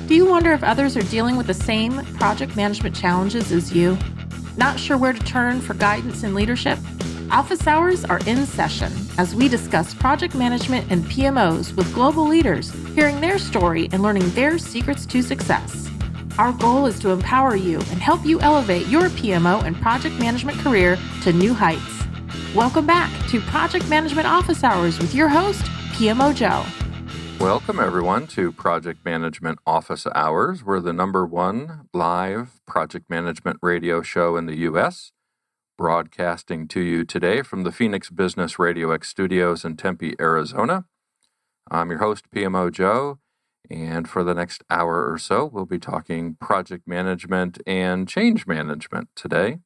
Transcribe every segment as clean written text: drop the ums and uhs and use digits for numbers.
Do you wonder if others are dealing with the same project management challenges as you? Not sure where to turn for guidance and leadership? Office hours are in session as we discuss project management and PMOs with global leaders, hearing their story and learning their secrets to success. Our goal is to empower you and help you elevate your PMO and project management career to new heights. Welcome back to Project Management Office Hours with your host, PMO Joe. Welcome, everyone, to Project Management Office Hours. We're the #1 live project management radio show in the U.S., broadcasting to you today from the Phoenix Business RadioX studios in Tempe, Arizona. I'm your host, PMO Joe, and for the next hour or so, we'll be talking project management and change management today.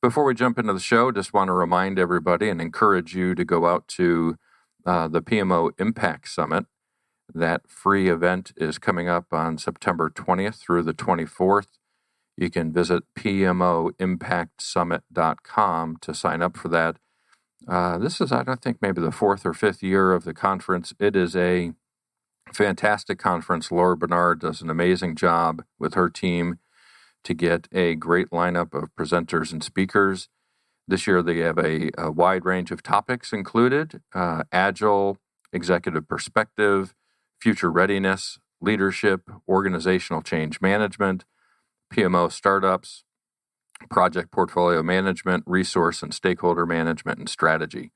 Before we jump into the show, just want to remind everybody and encourage you to go out to the Pmo Impact Summit. That free event is coming up on September 20th through the 24th. You can visit PMOImpactSummit.com to sign up for that. This is, I think, maybe the 4th or 5th year of the conference. It is a fantastic conference. Laura Bernard does an amazing job with her team to get a great lineup of presenters and speakers. This year, they have a wide range of topics included: agile, executive perspective, future readiness, leadership, organizational change management, PMO startups, project portfolio management, resource and stakeholder management, and strategy.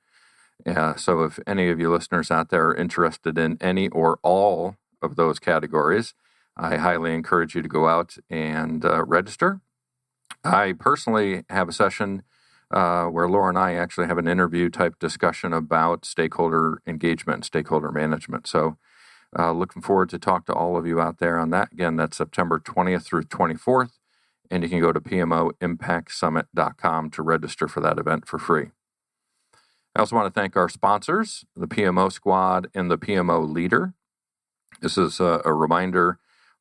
So if any of you listeners out there are interested in any or all of those categories, I highly encourage you to go out and register. I personally have a session where Laura and I actually have an interview type discussion about stakeholder engagement, stakeholder management. So looking forward to talk to all of you out there on that. Again, that's September 20th through 24th, and you can go to PMOImpactSummit.com to register for that event for free. I also want to thank our sponsors, the PMO Squad and the PMO Leader. This is a reminder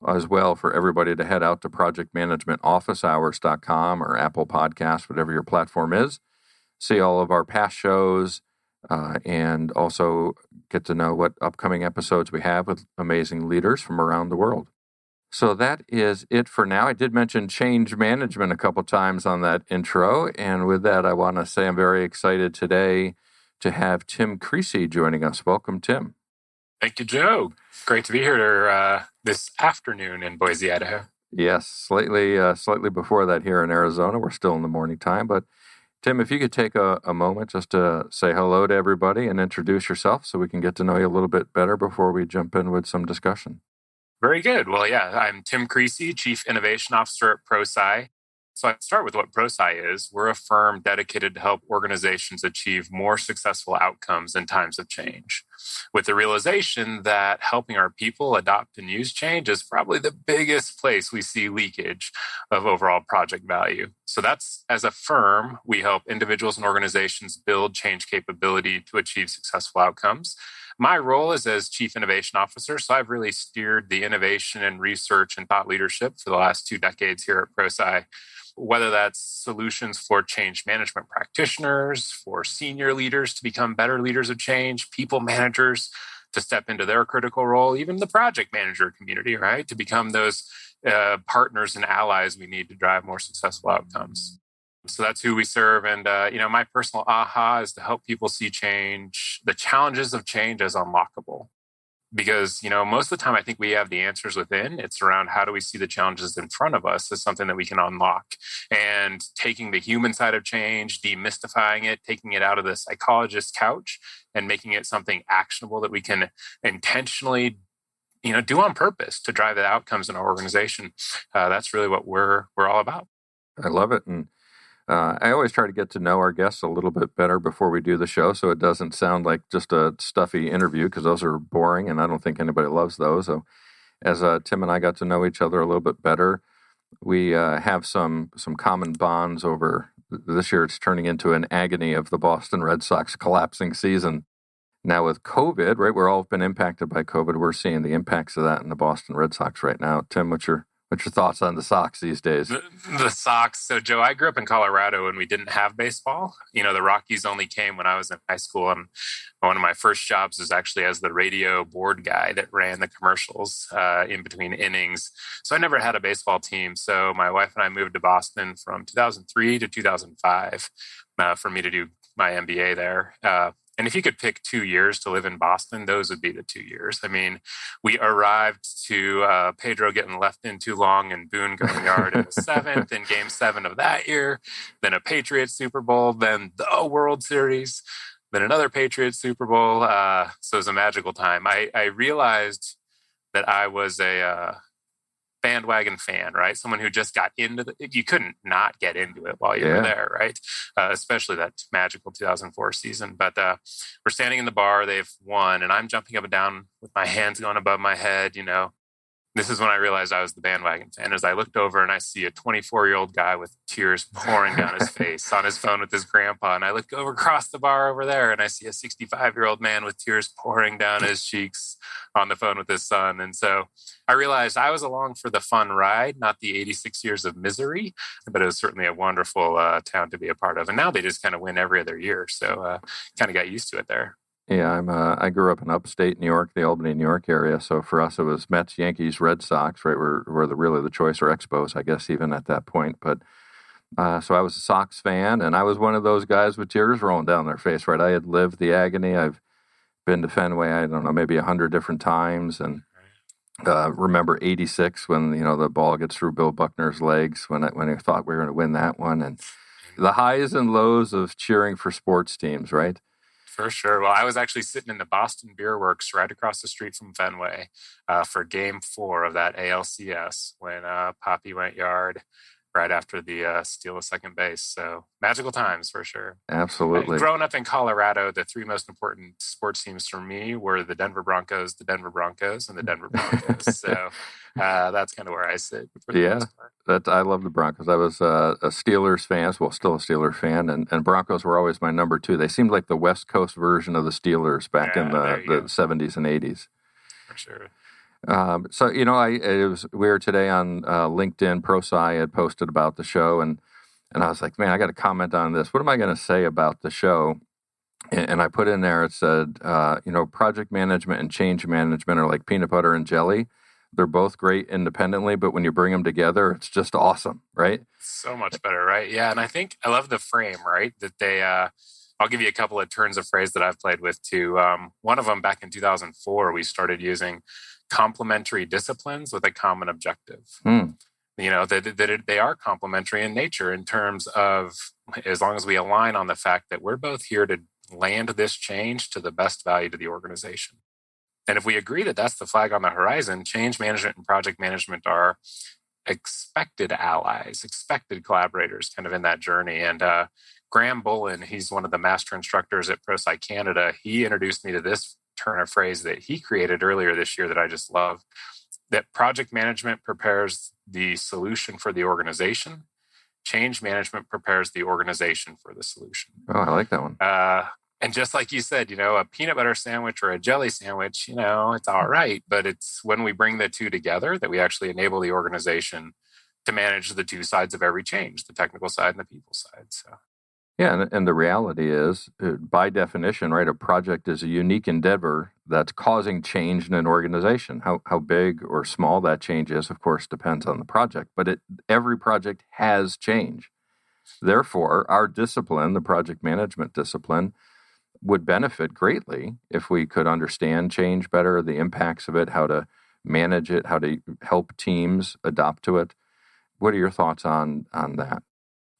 as well for everybody to head out to projectmanagementofficehours.com or Apple Podcasts, whatever your platform is. See all of our past shows and also get to know what upcoming episodes we have with amazing leaders from around the world. So that is it for now. I did mention change management a couple times on that intro, and with that, I want to say I'm very excited today to have Tim Creasey joining us. Welcome, Tim. Thank you, Joe. Great to be here this afternoon in Boise, Idaho. Yes, slightly before that here in Arizona. We're still in the morning time. But Tim, if you could take a moment just to say hello to everybody and introduce yourself so we can get to know you a little bit better before we jump in with some discussion. Very good. Well, yeah, I'm Tim Creasey, Chief Innovation Officer at Prosci. So I'd start with what Prosci is. We're a firm dedicated to help organizations achieve more successful outcomes in times of change, with the realization that helping our people adopt and use change is probably the biggest place we see leakage of overall project value. So that's, as a firm, we help individuals and organizations build change capability to achieve successful outcomes. My role is as Chief Innovation Officer, so I've really steered the innovation and research and thought leadership for the last 2 decades here at Prosci. Whether that's solutions for change management practitioners, for senior leaders to become better leaders of change, people managers to step into their critical role, even the project manager community, right, to become those partners and allies we need to drive more successful outcomes. So that's who we serve. And, my personal aha is to help people see change, the challenges of change as unlockable. Because, most of the time, I think we have the answers within. It's around how do we see the challenges in front of us as something that we can unlock. And taking the human side of change, demystifying it, taking it out of the psychologist's couch and making it something actionable that we can intentionally, do on purpose to drive the outcomes in our organization. That's really what we're all about. I love it. And I always try to get to know our guests a little bit better before we do the show, so it doesn't sound like just a stuffy interview, because those are boring, and I don't think anybody loves those. So as Tim and I got to know each other a little bit better, we have some common bonds over this year. It's turning into an agony of the Boston Red Sox collapsing season. Now with COVID, right, we're all been impacted by COVID. We're seeing the impacts of that in the Boston Red Sox right now. Tim, what's your What's your thoughts on the Sox these days? The Sox. So, Joe, I grew up in Colorado when we didn't have baseball. The Rockies only came when I was in high school. And one of my first jobs was actually as the radio board guy that ran the commercials in between innings. So I never had a baseball team. So my wife and I moved to Boston from 2003 to 2005 for me to do my MBA there. And if you could pick 2 years to live in Boston, those would be the 2 years. I mean, we arrived to Pedro getting left in too long and Boone going yard in the seventh in Game 7 of that year, then a Patriots Super Bowl, then the World Series, then another Patriots Super Bowl. So it was a magical time. I realized that I was a bandwagon fan, right? Someone who just got into you couldn't not get into it while you were there, right? Especially that magical 2004 season. But we're standing in the bar, they've won, and I'm jumping up and down with my hands going above my head, This is when I realized I was the bandwagon fan. As I looked over and I see a 24-year-old guy with tears pouring down his face on his phone with his grandpa. And I look over across the bar over there and I see a 65-year-old man with tears pouring down his cheeks on the phone with his son. And so I realized I was along for the fun ride, not the 86 years of misery, but it was certainly a wonderful town to be a part of. And now they just kind of win every other year. So kind of got used to it there. Yeah, I grew up in upstate New York, the Albany, New York area. So for us, it was Mets, Yankees, Red Sox, right? Were really the choice, or Expos, I guess, even at that point. But so I was a Sox fan, and I was one of those guys with tears rolling down their face, right? I had lived the agony. I've been to Fenway, I don't know, maybe 100 different times, and remember '86 when the ball gets through Bill Buckner's legs when I thought we were going to win that one, and the highs and lows of cheering for sports teams, right? For sure. Well, I was actually sitting in the Boston Beer Works right across the street from Fenway for Game 4 of that ALCS when Poppy went yard right after the steal of second base. So magical times for sure. Absolutely. Growing up in Colorado, the three most important sports teams for me were the Denver Broncos, and the Denver Broncos. So that's kind of where I sit. Yeah, I love the Broncos. I was a Steelers fan, well, still a Steelers fan, and Broncos were always my number 2. They seemed like the West Coast version of the Steelers back in the 70s and 80s. For sure. So, it was weird today on LinkedIn. Prosci had posted about the show, and I was like, man, I got to comment on this. What am I going to say about the show? And I put in there, it said, project management and change management are like peanut butter and jelly. They're both great independently, but when you bring them together, it's just awesome, right? So much better, right? Yeah, and I think I love the frame, right? That they, I'll give you a couple of turns of phrase that I've played with too. One of them back in 2004, we started using complementary disciplines with a common objective. That they are complementary in nature in terms of, as long as we align on the fact that we're both here to land this change to the best value to the organization. And if we agree that that's the flag on the horizon, change management and project management are expected allies, expected collaborators kind of in that journey. And Graham Bullen, he's one of the master instructors at Prosci Canada. He introduced me to this turn of phrase that he created earlier this year that I just love, that project management prepares the solution for the organization. Change management prepares the organization for the solution. Oh, I like that one. And just like you said, a peanut butter sandwich or a jelly sandwich, it's all right. But it's when we bring the two together that we actually enable the organization to manage the two sides of every change, the technical side and the people side. So. Yeah, and the reality is, by definition, right, a project is a unique endeavor that's causing change in an organization. How big or small that change is, of course, depends on the project, but every project has change. Therefore, our discipline, the project management discipline, would benefit greatly if we could understand change better, the impacts of it, how to manage it, how to help teams adopt to it. What are your thoughts on that?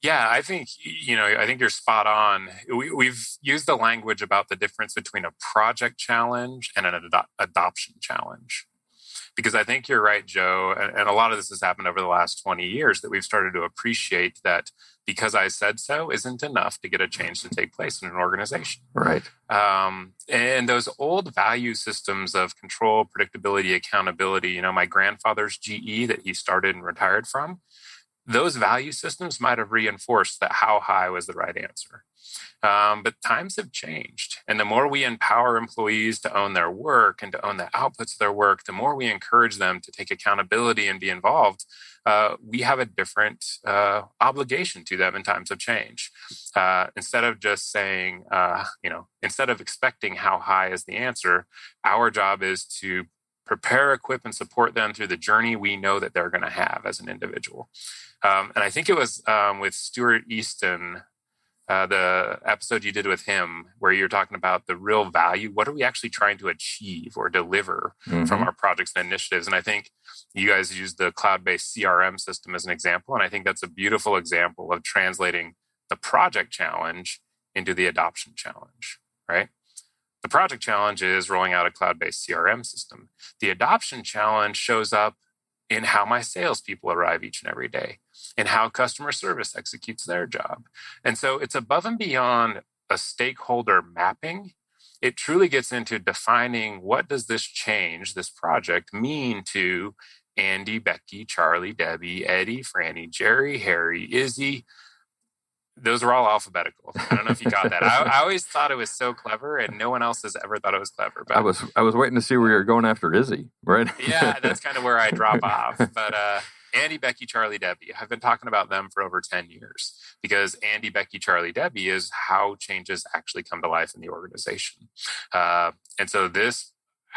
Yeah, I think you're spot on. We've used the language about the difference between a project challenge and an adoption challenge. Because I think you're right, Joe, and a lot of this has happened over the last 20 years, that we've started to appreciate that because I said so isn't enough to get a change to take place in an organization. Right. And those old value systems of control, predictability, accountability, my grandfather's GE that he started and retired from, those value systems might have reinforced that how high was the right answer. But times have changed. And the more we empower employees to own their work and to own the outputs of their work, the more we encourage them to take accountability and be involved, we have a different obligation to them in times of change. Instead of just saying, instead of expecting how high is the answer, our job is to prepare, equip, and support them through the journey we know that they're going to have as an individual. And I think it was with Stuart Easton, the episode you did with him, where you're talking about the real value. What are we actually trying to achieve or deliver from our projects and initiatives? And I think you guys used the cloud-based CRM system as an example. And I think that's a beautiful example of translating the project challenge into the adoption challenge, right? The project challenge is rolling out a cloud-based CRM system. The adoption challenge shows up in how my salespeople arrive each and every day, and how customer service executes their job. And so it's above and beyond a stakeholder mapping. It truly gets into defining, what does this change, this project, mean to Andy, Becky, Charlie, Debbie, Eddie, Franny, Jerry, Harry, Izzy. Those are all alphabetical. I don't know if you got that. I always thought it was so clever, and no one else has ever thought it was clever. But I was waiting to see where you're going after Izzy, right? Yeah, that's kind of where I drop off. But Andy, Becky, Charlie, Debbie, I've been talking about them for over 10 years, because Andy, Becky, Charlie, Debbie is how changes actually come to life in the organization. And so this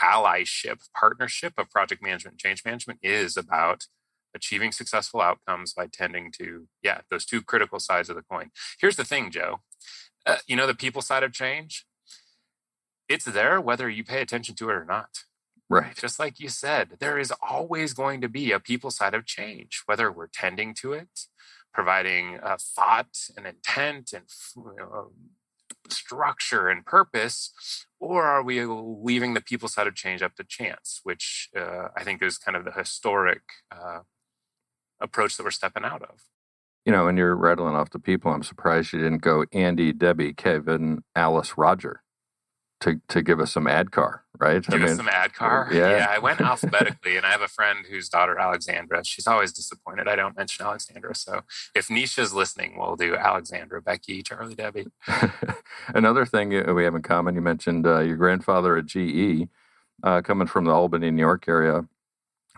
allyship, partnership of project management and change management is about achieving successful outcomes by tending to, those two critical sides of the coin. Here's the thing, Joe. The people side of change, it's there whether you pay attention to it or not. Right. Just like you said, there is always going to be a people side of change, whether we're tending to it, providing thought and intent and structure and purpose, or are we leaving the people side of change up to chance, which I think is kind of the historic approach that we're stepping out of. When you're rattling off the people, I'm surprised you didn't go Andy, Debbie, Kevin, Alice, Roger to give us some ADKAR, right? Give us some ADKAR? Yeah, I went alphabetically, and I have a friend whose daughter, Alexandra, she's always disappointed I don't mention Alexandra. So if Nisha's listening, we'll do Alexandra, Becky, Charlie, Debbie. Another thing we have in common, you mentioned your grandfather at GE, coming from the Albany, New York area.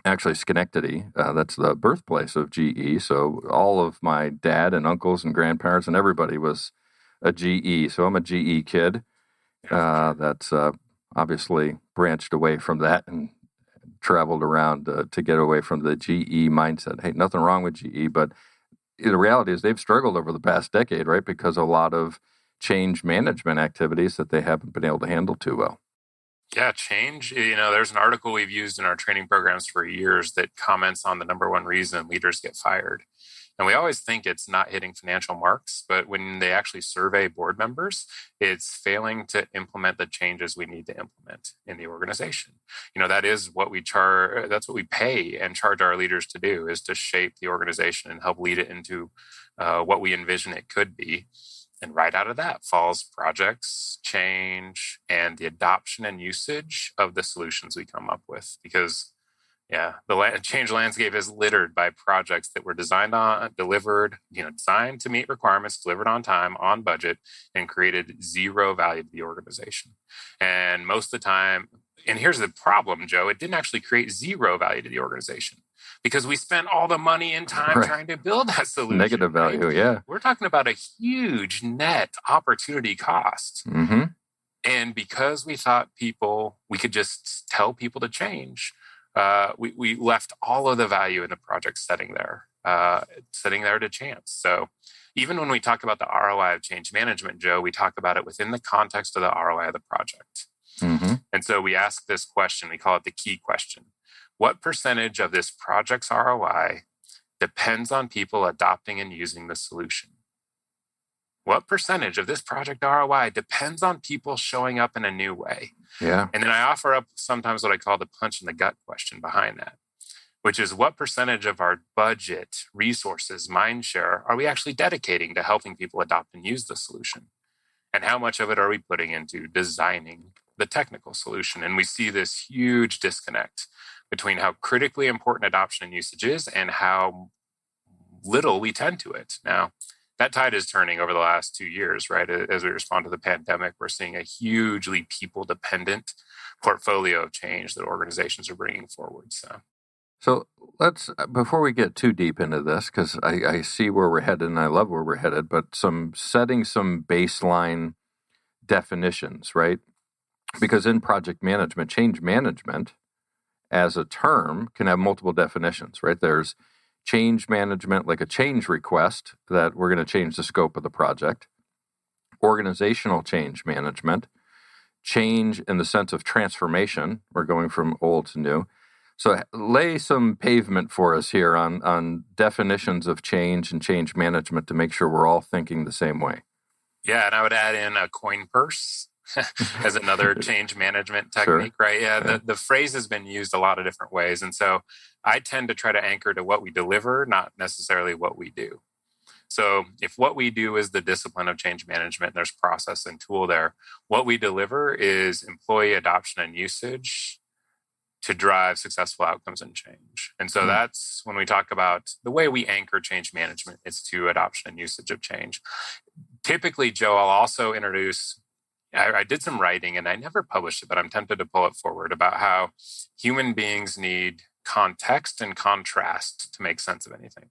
Actually, Schenectady, that's the birthplace of GE. So all of my dad and uncles and grandparents and everybody was a GE. So I'm a GE kid. That's obviously branched away from that and traveled around to get away from the GE mindset. Hey, nothing wrong with GE, but the reality is they've struggled over the past decade, right? Because a lot of change management activities that they haven't been able to handle too well. Yeah, change. There's an article we've used in our training programs for years that comments on the number one reason leaders get fired. And we always think it's not hitting financial marks, but when they actually survey board members, it's failing to implement the changes we need to implement in the organization. That is what we charge. That's what we pay and charge our leaders to do, is to shape the organization and help lead it into what we envision it could be. And right out of that falls projects, change, and the adoption and usage of the solutions we come up with. Because, the change landscape is littered by projects that were designed to meet requirements, delivered on time, on budget, and created zero value to the organization. And most of the time, and here's the problem, Joe, it didn't actually create zero value to the organization, because we spent all the money and time trying to build that solution. Negative value, yeah. We're talking about a huge net opportunity cost. Mm-hmm. And because we thought we could just tell people to change, we left all of the value in the project sitting there to chance. So even when we talk about the ROI of change management, Joe, we talk about it within the context of the ROI of the project. Mm-hmm. And so we ask this question, we call it the key question. What percentage of this project's ROI depends on people adopting and using the solution? What percentage of this project ROI depends on people showing up in a new way? Yeah. And then I offer up sometimes what I call the punch in the gut question behind that, which is what percentage of our budget, resources, mind share are we actually dedicating to helping people adopt and use the solution? And how much of it are we putting into designing the technical solution? And we see this huge disconnect between how critically important adoption and usage is and how little we tend to it. Now, that tide is turning over the last 2 years, right? As we respond to the pandemic, we're seeing a hugely people-dependent portfolio of change that organizations are bringing forward. So let's, before we get too deep into this, because I see where we're headed and I love where we're headed, but setting some baseline definitions, right? Because in project management, change management as a term can have multiple definitions, right? There's change management, like a change request that we're going to change the scope of the project, organizational change management, change in the sense of transformation. We're going from old to new. So lay some pavement for us here on definitions of change and change management to make sure we're all thinking the same way. Yeah, and I would add in a coin purse as another change management technique, Sure. right? Yeah, the phrase has been used a lot of different ways. And so I tend to try to anchor to what we deliver, not necessarily what we do. So if what we do is the discipline of change management, there's process and tool there. What we deliver is employee adoption and usage to drive successful outcomes and change. And so that's when we talk about the way we anchor change management is to adoption and usage of change. Typically, Joe, I'll also introduce, I did some writing and I never published it, but I'm tempted to pull it forward about how human beings need context and contrast to make sense of anything.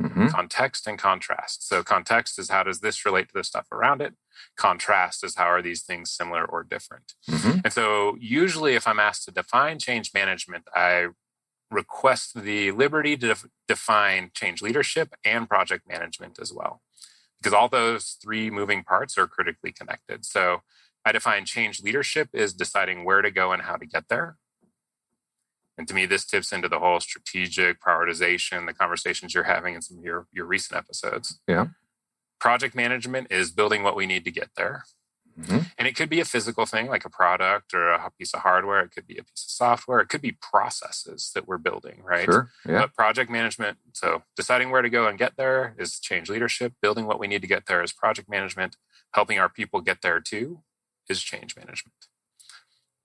Mm-hmm. Context and contrast. So context is how does this relate to the stuff around it? Contrast is how are these things similar or different? Mm-hmm. And so usually if I'm asked to define change management, I request the liberty to define change leadership and project management as well, because all those three moving parts are critically connected. So I define change leadership is deciding where to go and how to get there. And to me, this tips into the whole strategic prioritization, the conversations you're having in some of your recent episodes. Yeah. Project management is building what we need to get there. Mm-hmm. And it could be a physical thing like a product or a piece of hardware. It could be a piece of software. It could be processes that we're building, right? Sure. Yeah. But project management, so deciding where to go and get there is change leadership. Building what we need to get there is project management. Helping our people get there too is change management.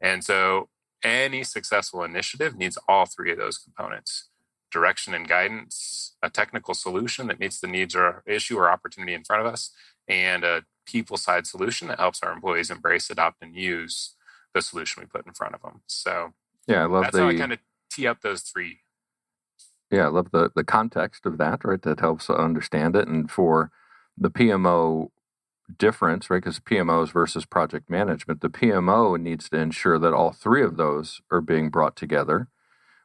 And so any successful initiative needs all three of those components: direction and guidance, a technical solution that meets the needs or issue or opportunity in front of us, and a people side solution that helps our employees embrace, adopt, and use the solution we put in front of them. So yeah, I love that's how I kind of tee up those three. Yeah, I love the context of that, right? That helps understand it. And for the PMO difference, right? Because PMOs versus project management, the PMO needs to ensure that all three of those are being brought together.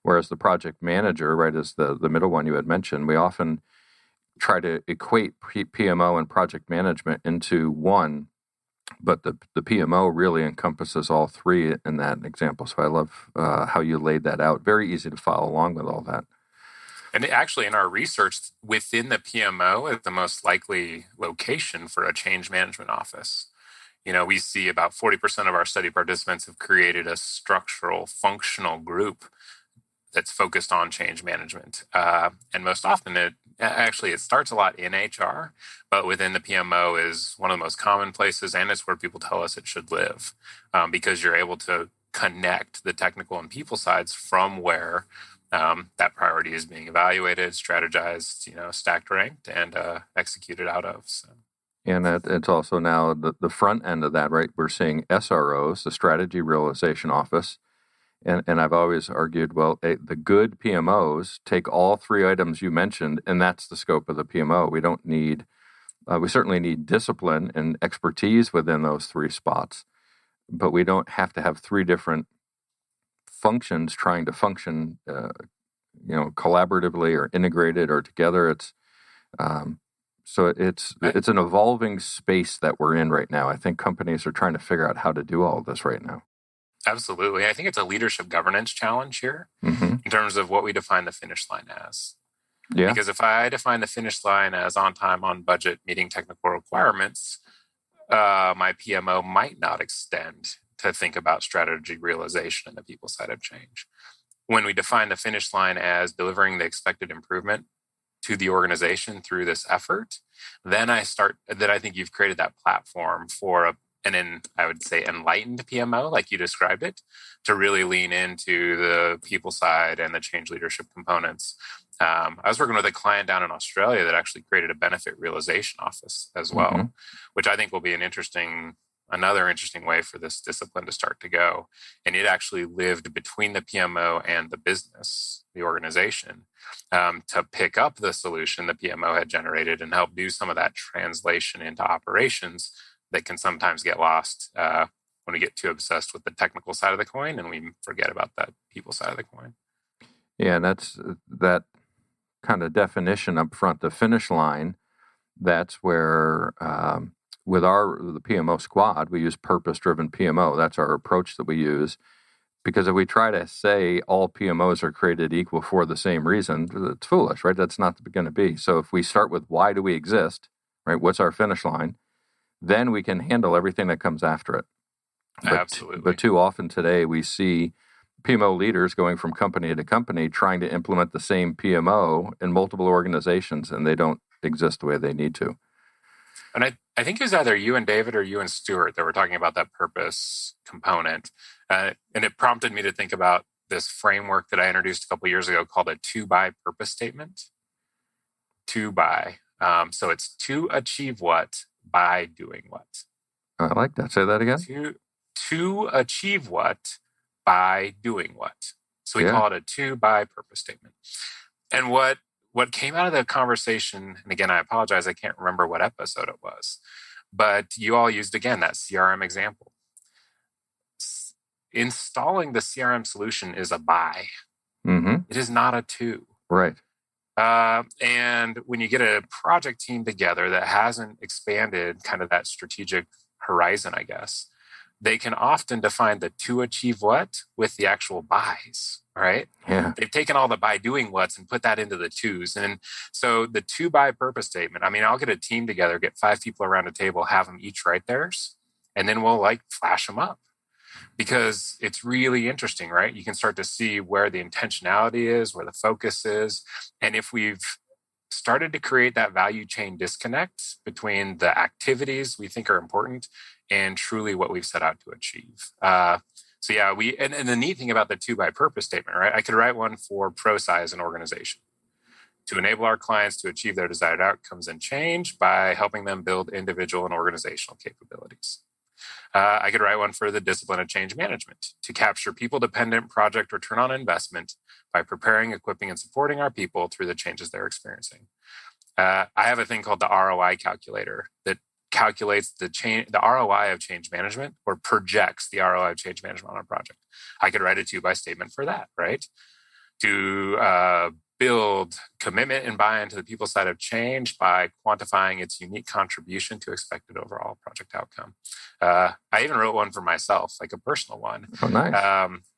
Whereas the project manager, right, is the middle one you had mentioned. We often try to equate PMO and project management into one, but the PMO really encompasses all three in that example. So I love how you laid that out. Very easy to follow along with all that. And actually, in our research, within the PMO is the most likely location for a change management office. You know, we see about 40% of our study participants have created a structural, functional group that's focused on change management. And most often, it starts a lot in HR, but within the PMO is one of the most common places, and it's where people tell us it should live, because you're able to connect the technical and people sides from where that priority is being evaluated, strategized, stacked, ranked, and executed out of. So. And it's also now the front end of that, right? We're seeing SROs, the Strategy Realization Office. And I've always argued, well, the good PMOs take all three items you mentioned, and that's the scope of the PMO. We don't need, we certainly need discipline and expertise within those three spots, but we don't have to have three different functions trying to function, collaboratively or integrated or together. It's an evolving space that we're in right now. I think companies are trying to figure out how to do all of this right now. Absolutely. I think it's a leadership governance challenge here in terms of what we define the finish line as. Yeah. Because if I define the finish line as on time, on budget, meeting technical requirements, my PMO might not extend to think about strategy realization and the people side of change. When we define the finish line as delivering the expected improvement to the organization through this effort, then I think you've created that platform for I would say, enlightened PMO, like you described it, to really lean into the people side and the change leadership components. I was working with a client down in Australia that actually created a benefit realization office as well, which I think will be another interesting way for this discipline to start to go. And it actually lived between the PMO and the business, the organization, to pick up the solution the PMO had generated and help do some of that translation into operations that can sometimes get lost when we get too obsessed with the technical side of the coin and we forget about that people side of the coin. Yeah, and that's that kind of definition up front, the finish line. That's where with the PMO squad, we use purpose-driven PMO. That's our approach that we use. Because if we try to say all PMOs are created equal for the same reason, it's foolish, right? That's not going to be. So if we start with why do we exist, right? What's our finish line? Then we can handle everything that comes after it. Absolutely. But too often today we see PMO leaders going from company to company trying to implement the same PMO in multiple organizations, and they don't exist the way they need to. And I think it was either you and David or you and Stuart that were talking about that purpose component. And it prompted me to think about this framework that I introduced a couple of years ago called a 2-by purpose statement. 2-by. So it's to achieve what by doing what. I like that. Say that again. To achieve what by doing what. So we call it a 2-by purpose statement. And what came out of the conversation, and again, I apologize, I can't remember what episode it was, but you all used, again, that CRM example. Installing the CRM solution is a buy. It is not a to. Right. And when you get a project team together that hasn't expanded kind of that strategic horizon, I guess, they can often define the to achieve what with the actual buys, right? Yeah. They've taken all the by doing what's and put that into the twos. And so the 2-by purpose statement, I mean, I'll get a team together, get 5 people around a table, have them each write theirs, and then we'll flash them up. Because it's really interesting, right? You can start to see where the intentionality is, where the focus is. And if we've started to create that value chain disconnect between the activities we think are important and truly what we've set out to achieve. So yeah, and the neat thing about the 2-by purpose statement, right? I could write one for Prosci as an organization to enable our clients to achieve their desired outcomes and change by helping them build individual and organizational capabilities. I could write one for the discipline of change management to capture people-dependent project return on investment by preparing, equipping, and supporting our people through the changes they're experiencing. I have a thing called the ROI calculator that calculates the ROI of change management or projects the ROI of change management on a project. I could write a 2-by statement for that, right? To build commitment and buy-in to the people side of change by quantifying its unique contribution to expected overall project outcome. I even wrote one for myself, like a personal one. Oh, nice.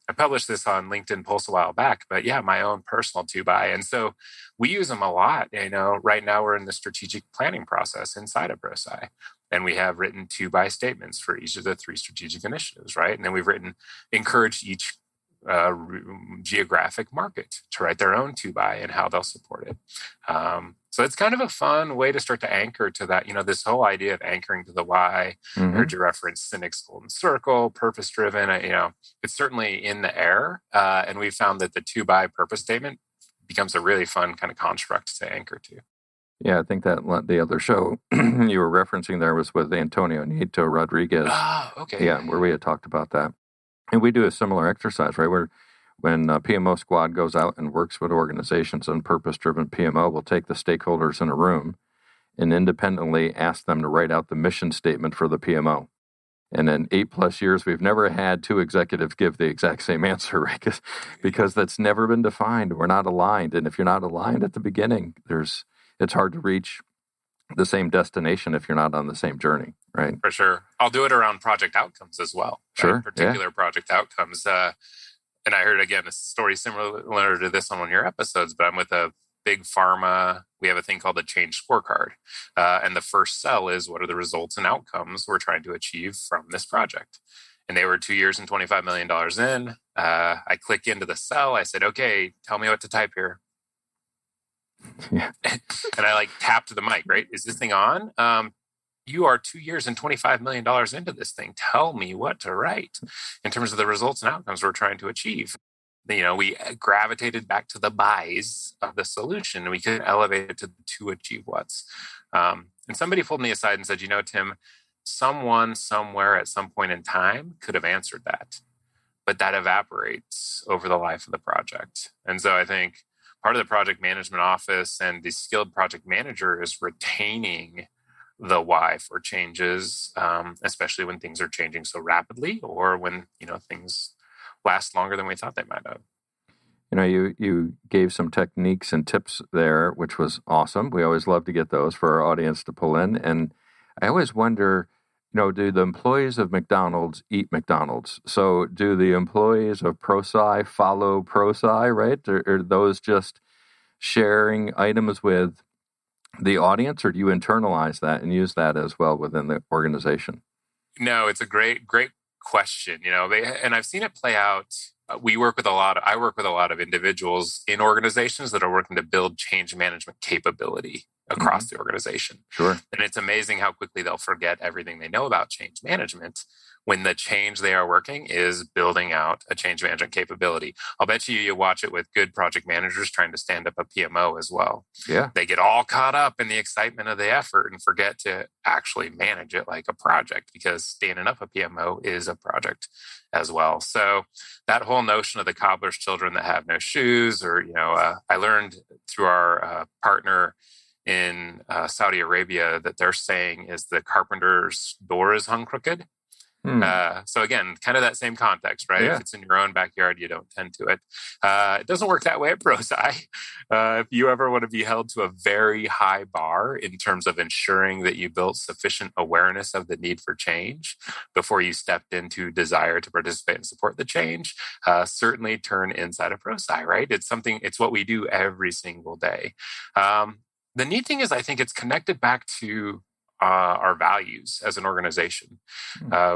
I published this on LinkedIn Pulse a while back, but yeah, my own personal 2-by. And so we use them a lot. Right now we're in the strategic planning process inside of Prosci. And we have written 2-by statements for each of the 3 strategic initiatives, right? And then we've encouraged each geographic market to write their own 2-by and how they'll support it. So it's kind of a fun way to start to anchor to that, this whole idea of anchoring to the why. I heard you reference Sinek's Golden Circle, purpose-driven, it's certainly in the air. And we found that the 2-by purpose statement becomes a really fun kind of construct to anchor to. Yeah, I think that the other show you were referencing there was with Antonio Nieto Rodriguez. Oh, okay. Yeah, where we had talked about that. And we do a similar exercise, right? Where when PMO squad goes out and works with organizations on purpose-driven PMO, we'll take the stakeholders in a room and independently ask them to write out the mission statement for the PMO. And in 8+ years, we've never had 2 executives give the exact same answer, right? Because that's never been defined. We're not aligned. And if you're not aligned at the beginning, it's hard to reach the same destination if you're not on the same journey, right? For sure. I'll do it around project outcomes as well. Sure. Right? Particular project outcomes. And I heard, again, a story similar to this on one of your episodes, but I'm with a big pharma. We have a thing called the Change Scorecard. And the first cell is what are the results and outcomes we're trying to achieve from this project. And they were 2 years and $25 million in. I click into the cell. I said, okay, tell me what to type here. Yeah. And I tapped the mic, right? Is this thing on? you are 2 years and $25 million into this thing. Tell me what to write in terms of the results and outcomes we're trying to achieve. We gravitated back to the buys of the solution, and we could elevate it to achieve what's. And somebody pulled me aside and said, Tim, someone somewhere at some point in time could have answered that, but that evaporates over the life of the project. And so I think part of the project management office and the skilled project manager is retaining the why for changes, especially when things are changing so rapidly, or when things last longer than we thought they might have. You gave some techniques and tips there, which was awesome. We always love to get those for our audience to pull in. And I always wonder, do the employees of McDonald's eat McDonald's? So do the employees of Prosci follow Prosci, right? Or are those just sharing items with the audience, or do you internalize that and use that as well within the organization? No, it's a great question. And I've seen it play out. I work with a lot of individuals in organizations that are working to build change management capability across the organization. Sure. And it's amazing how quickly they'll forget everything they know about change management when the change they are working is building out a change management capability. I'll bet you watch it with good project managers trying to stand up a PMO as well. Yeah. They get all caught up in the excitement of the effort and forget to actually manage it like a project, because standing up a PMO is a project as well. So that whole notion of the cobbler's children that have no shoes, or, I learned through our partner in Saudi Arabia that their saying is the carpenter's door is hung crooked. So again, kind of that same context, right? Yeah. If it's in your own backyard, you don't tend to it. It doesn't work that way at Prosci. If you ever want to be held to a very high bar in terms of ensuring that you built sufficient awareness of the need for change before you stepped into desire to participate and support the change, certainly turn inside of Prosci, right? It's what we do every single day. The neat thing is, I think it's connected back to our values as an organization.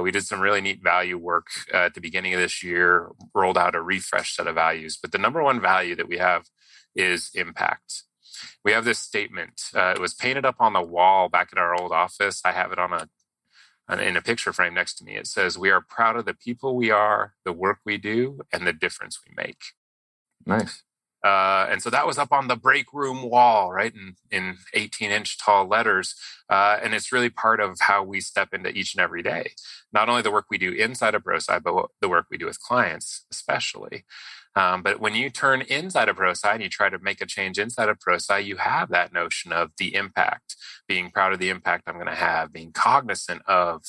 We did some really neat value work at the beginning of this year, rolled out a refreshed set of values. But the number one value that we have is impact. We have this statement. It was painted up on the wall back at our old office. I have it in a picture frame next to me. It says, "We are proud of the people we are, the work we do, and the difference we make." Nice. And so that was up on the break room wall, right, in 18-inch tall letters. And it's really part of how we step into each and every day. Not only the work we do inside of Prosci, but the work we do with clients, especially. But when you turn inside of Prosci and you try to make a change inside of Prosci, you have that notion of the impact, being proud of the impact I'm going to have, being cognizant of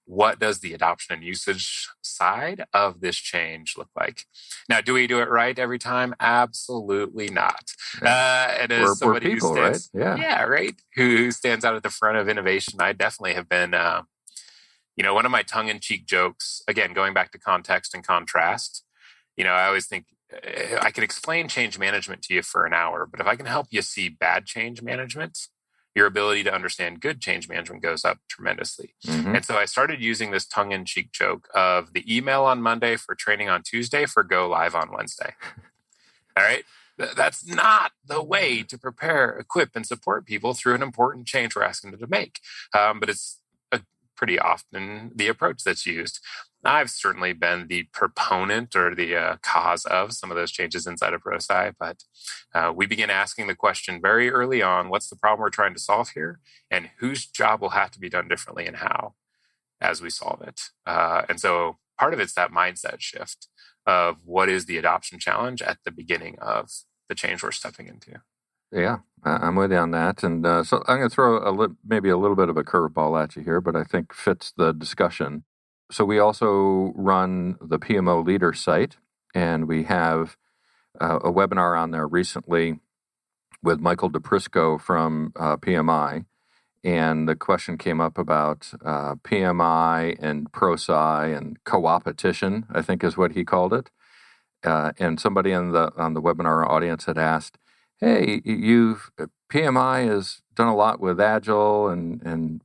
what does the adoption and usage side of this change look like? Now, do we do it right every time? Absolutely not. And as somebody we're people, who stands, right? yeah, right, who stands out at the front of innovation, I definitely have been, one of my tongue-in-cheek jokes. Again, going back to context and contrast. I always think I can explain change management to you for an hour, but if I can help you see bad change management, your ability to understand good change management goes up tremendously. And so I started using this tongue-in-cheek joke of the email on Monday for training on Tuesday for go live on Wednesday. All right. That's not the way to prepare, equip, and support people through an important change we're asking them to make. But it's pretty often the approach that's used. I've certainly been the proponent or the cause of some of those changes inside of Prosci, but we begin asking the question very early on, what's the problem we're trying to solve here, and whose job will have to be done differently and how as we solve it. And so part of it's that mindset shift of what is the adoption challenge at the beginning of the change we're stepping into. Yeah, I'm with you on that. And so I'm going to throw maybe a little bit of a curveball at you here, but I think fits the discussion. So we also run the PMO Leader site, and we have a webinar on there recently with Michael DePrisco from PMI. And the question came up about PMI and Prosci and co-opetition, I think is what he called it. And somebody on the webinar audience had asked, "Hey, PMI has done a lot with Agile,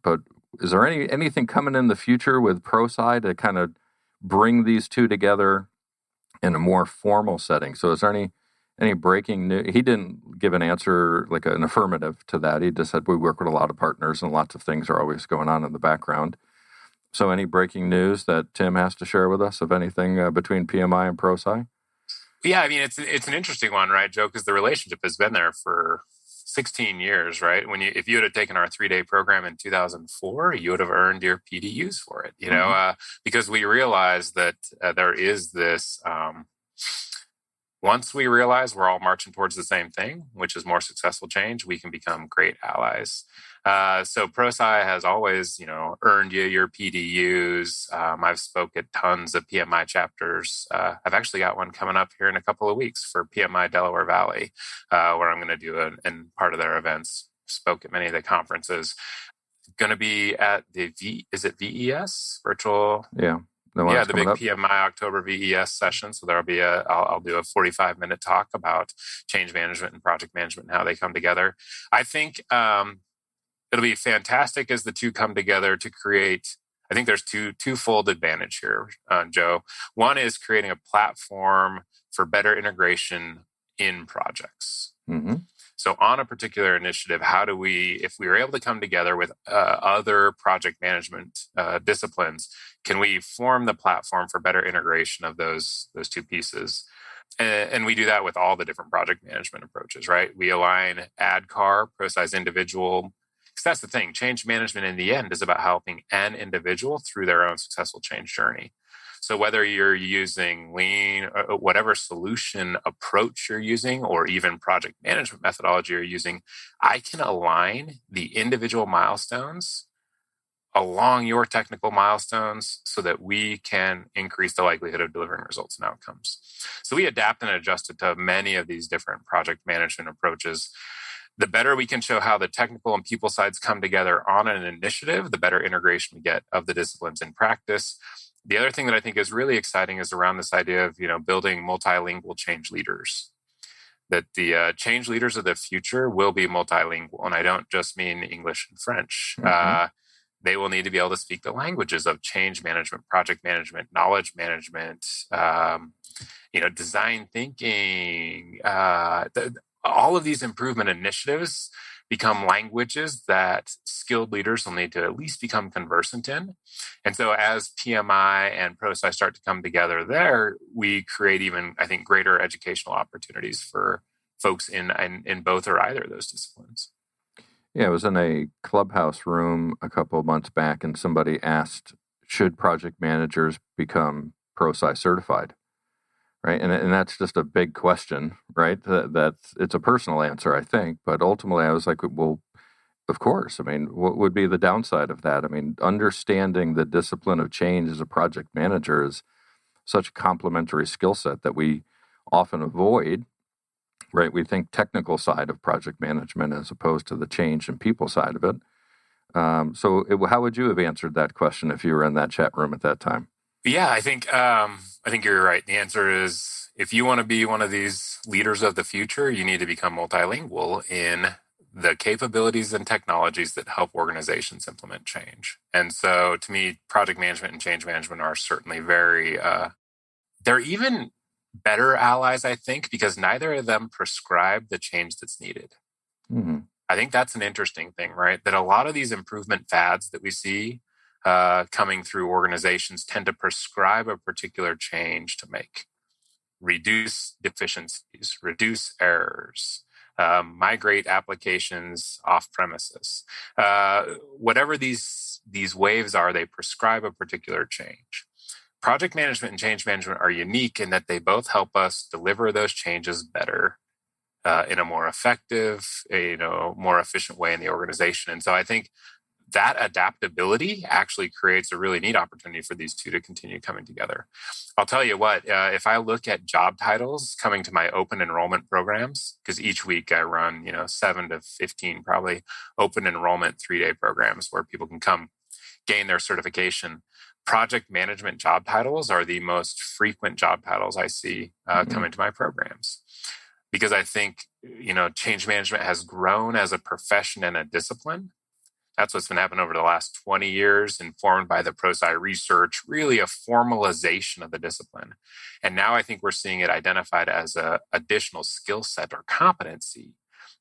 but is there anything coming in the future with Prosci to kind of bring these two together in a more formal setting?" So is there Any breaking news? He didn't give an answer, like an affirmative to that. He just said, we work with a lot of partners and lots of things are always going on in the background. So any breaking news that Tim has to share with us of anything between PMI and Prosci? Yeah, I mean, it's an interesting one, right, Joe? Because the relationship has been there for 16 years, right? If you would have taken our 3-day program in 2004, you would have earned your PDUs for it, because we realized that there is this. Once we realize we're all marching towards the same thing, which is more successful change, we can become great allies. So Prosci has always, earned you your PDUs. I've spoke at tons of PMI chapters. I've actually got one coming up here in a couple of weeks for PMI Delaware Valley, where I'm going to do in part of their events. Spoke at many of the conferences. Going to be at the VES virtual? Yeah. The big PMI October VES session. So there'll be I'll do a 45-minute talk about change management and project management and how they come together. I think it'll be fantastic as the two come together to create. I think there's twofold advantage here, Joe. One is creating a platform for better integration in projects. Mm-hmm. So on a particular initiative, how do we, if we were able to come together with other project management disciplines, can we form the platform for better integration of those two pieces? And we do that with all the different project management approaches, right? We align ADKAR, Prosci's individual, because that's the thing. Change management in the end is about helping an individual through their own successful change journey. So whether you're using lean, whatever solution approach you're using, or even project management methodology you're using, I can align the individual milestones along your technical milestones so that we can increase the likelihood of delivering results and outcomes. So we adapt and adjust it to many of these different project management approaches. The better we can show how the technical and people sides come together on an initiative, the better integration we get of the disciplines in practice. The other thing that I think is really exciting is around this idea of, building multilingual change leaders. That the change leaders of the future will be multilingual. And I don't just mean English and French. Mm-hmm. They will need to be able to speak the languages of change management, project management, knowledge management, design thinking. All of these improvement initiatives become languages that skilled leaders will need to at least become conversant in. And so as PMI and Prosci start to come together there, we create even, I think, greater educational opportunities for folks in both or either of those disciplines. Yeah, I was in a clubhouse room a couple of months back, and somebody asked, should project managers become Prosci certified? Right, and that's just a big question, right? That's it's a personal answer, I think, but ultimately I was like, well, of course. I mean, what would be the downside of that? I mean, understanding the discipline of change as a project manager is such a complementary skill set that we often avoid, right? We think technical side of project management as opposed to the change and people side of it. How would you have answered that question if you were in that chat room at that time? Yeah, I think you're right. The answer is, if you want to be one of these leaders of the future, you need to become multilingual in the capabilities and technologies that help organizations implement change. And so to me, project management and change management are certainly very, they're even better allies, I think, because neither of them prescribe the change that's needed. Mm-hmm. I think that's an interesting thing, right? That a lot of these improvement fads that we see coming through organizations tend to prescribe a particular change to make. Reduce deficiencies, reduce errors, migrate applications off premises. Whatever these waves are, they prescribe a particular change. Project management and change management are unique in that they both help us deliver those changes better in a more effective, more efficient way in the organization. And so I think that adaptability actually creates a really neat opportunity for these two to continue coming together. I'll tell you what, if I look at job titles coming to my open enrollment programs, because each week I run, 7 to 15 probably open enrollment 3-day programs where people can come gain their certification. Project management job titles are the most frequent job titles I see come into my programs. Because I think, change management has grown as a profession and a discipline That's what's been happening over the last 20 years, informed by the Prosci research, really a formalization of the discipline. And now I think we're seeing it identified as an additional skill set or competency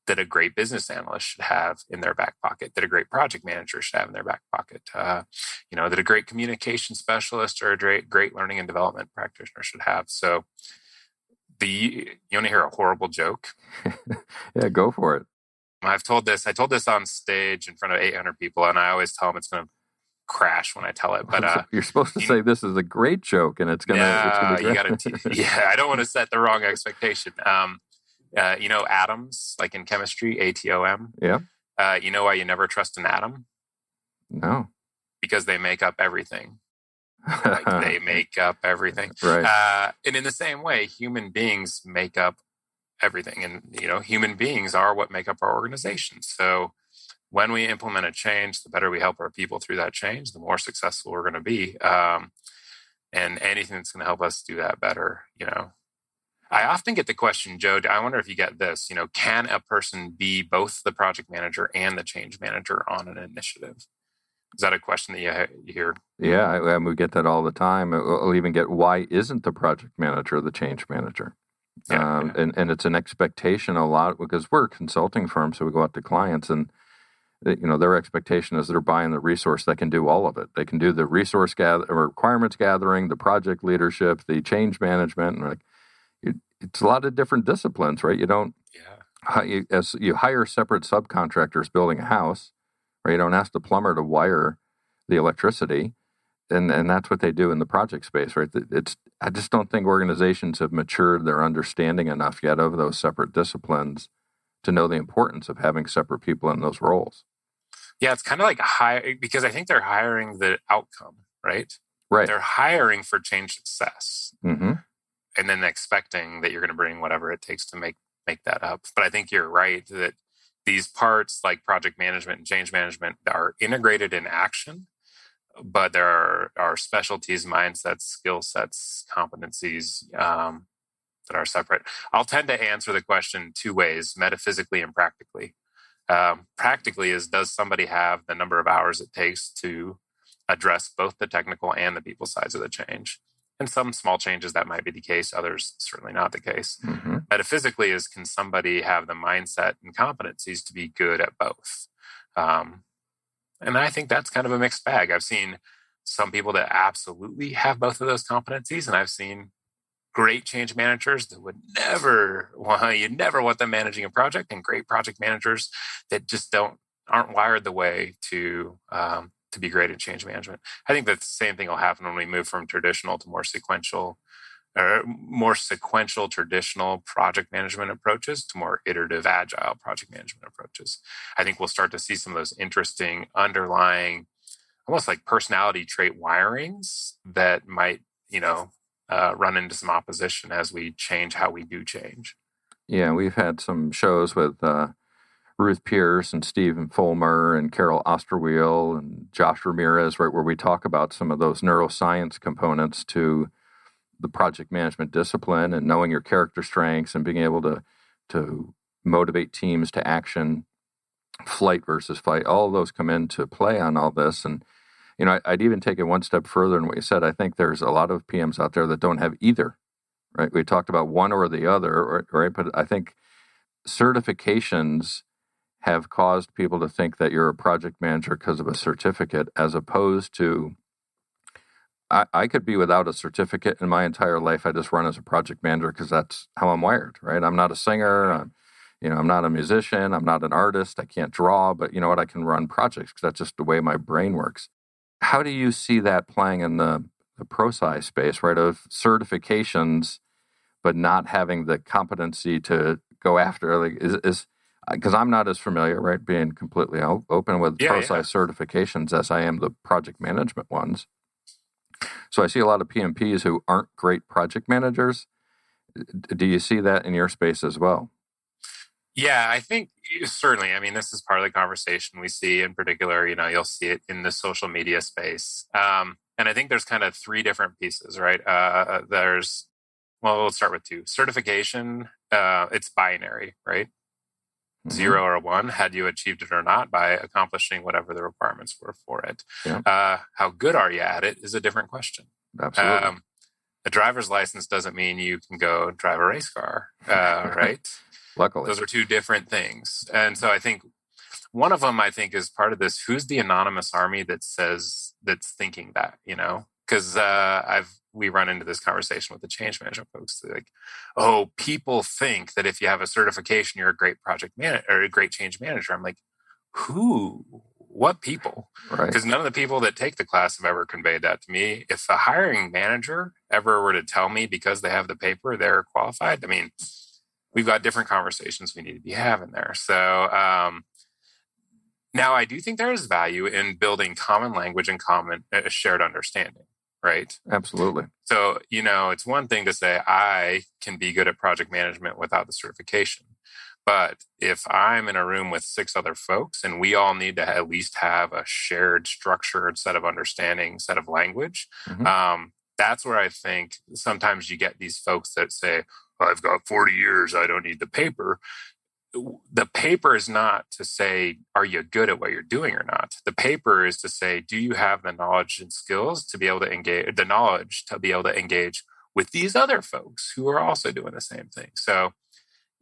that a great business analyst should have in their back pocket, that a great project manager should have in their back pocket, that a great communication specialist or a great learning and development practitioner should have. So you want to hear a horrible joke? Yeah, go for it. I told this on stage in front of 800 people, and I always tell them it's going to crash when I tell it. But you're supposed to say this is a great joke, and it's gonna be great. You got to. I don't want to set the wrong expectation. Atoms, like in chemistry, atom. Yeah. You know why you never trust an atom? No. Because they make up everything. They make up everything. Right. And in the same way, human beings make up everything. And, human beings are what make up our organizations. So when we implement a change, the better we help our people through that change, the more successful we're going to be. And anything that's going to help us do that better, I often get the question, Joe, I wonder if you get this, can a person be both the project manager and the change manager on an initiative? Is that a question that you hear? Yeah, we get that all the time. We'll even get, why isn't the project manager the change manager? Yeah. And it's an expectation a lot, because we're a consulting firm, so we go out to clients, and their expectation is they're buying the resource that can do all of it. They can do the resource requirements gathering, the project leadership, the change management, and it's a lot of different disciplines, right? You don't, as you hire separate subcontractors building a house, right? You don't ask the plumber to wire the electricity, and that's what they do in the project space, right? I just don't think organizations have matured their understanding enough yet of those separate disciplines to know the importance of having separate people in those roles. Yeah, it's kind of like because I think they're hiring the outcome, right? Right. They're hiring for change success. Mm-hmm. And then expecting that you're going to bring whatever it takes to make that up. But I think you're right that these parts like project management and change management are integrated in action, but there are specialties, mindsets, skill sets, competencies that are separate. I'll tend to answer the question two ways, metaphysically and practically. Practically is, does somebody have the number of hours it takes to address both the technical and the people sides of the change? In some small changes, that might be the case. Others, certainly not the case. Mm-hmm. Metaphysically is, can somebody have the mindset and competencies to be good at both? And I think that's kind of a mixed bag. I've seen some people that absolutely have both of those competencies, and I've seen great change managers that would never want them managing a project, and great project managers that just aren't wired the way to be great at change management. I think that the same thing will happen when we move from traditional to more sequential traditional project management approaches to more iterative, agile project management approaches. I think we'll start to see some of those interesting underlying, almost like personality trait wirings that might, run into some opposition as we change how we do change. Yeah, we've had some shows with Ruth Pierce and Stephen Fulmer and Carol Osterwheel and Josh Ramirez, right, where we talk about some of those neuroscience components to the project management discipline, and knowing your character strengths and being able to motivate teams to action, flight versus fight. All of those come into play on all this. And I'd even take it one step further in what you said. I think there's a lot of PMs out there that don't have either, right? We talked about one or the other, right? But I think certifications have caused people to think that you're a project manager because of a certificate, as opposed to, I could be without a certificate in my entire life. I just run as a project manager because that's how I'm wired, right? I'm not a singer. I'm not a musician. I'm not an artist. I can't draw, but you know what? I can run projects because that's just the way my brain works. How do you see that playing in the Prosci space, right? Of certifications, but not having the competency to go after, like, is because I'm not as familiar, right? Being completely open with Prosci certifications as I am the project management ones. So I see a lot of PMPs who aren't great project managers. Do you see that in your space as well? Yeah, I think certainly. I mean, this is part of the conversation we see. In particular, you'll see it in the social media space. And I think there's kind of three different pieces, right? We'll start with two. Certification, it's binary, right? 0 or 1, had you achieved it or not by accomplishing whatever the requirements were for it. Yeah. How good are you at it is a different question. Absolutely. A driver's license doesn't mean you can go drive a race car, right? Luckily. Those are two different things. And so I think one of them, is part of this. Who's the anonymous army that's thinking that, Because we run into this conversation with the change management folks. They're like, oh, people think that if you have a certification, you're a great project manager or a great change manager. I'm like, who? What people? Right. Because none of the people that take the class have ever conveyed that to me. If a hiring manager ever were to tell me because they have the paper, they're qualified, we've got different conversations we need to be having there. So now I do think there is value in building common language and common shared understanding. Right? Absolutely. So, it's one thing to say I can be good at project management without the certification. But if I'm in a room with 6 other folks and we all need to at least have a shared structured set of understanding, set of language, that's where I think sometimes you get these folks that say, I've got 40 years, I don't need the paper. The paper is not to say, are you good at what you're doing or not? The paper is to say, do you have the knowledge and skills to be able to engage with these other folks who are also doing the same thing? So,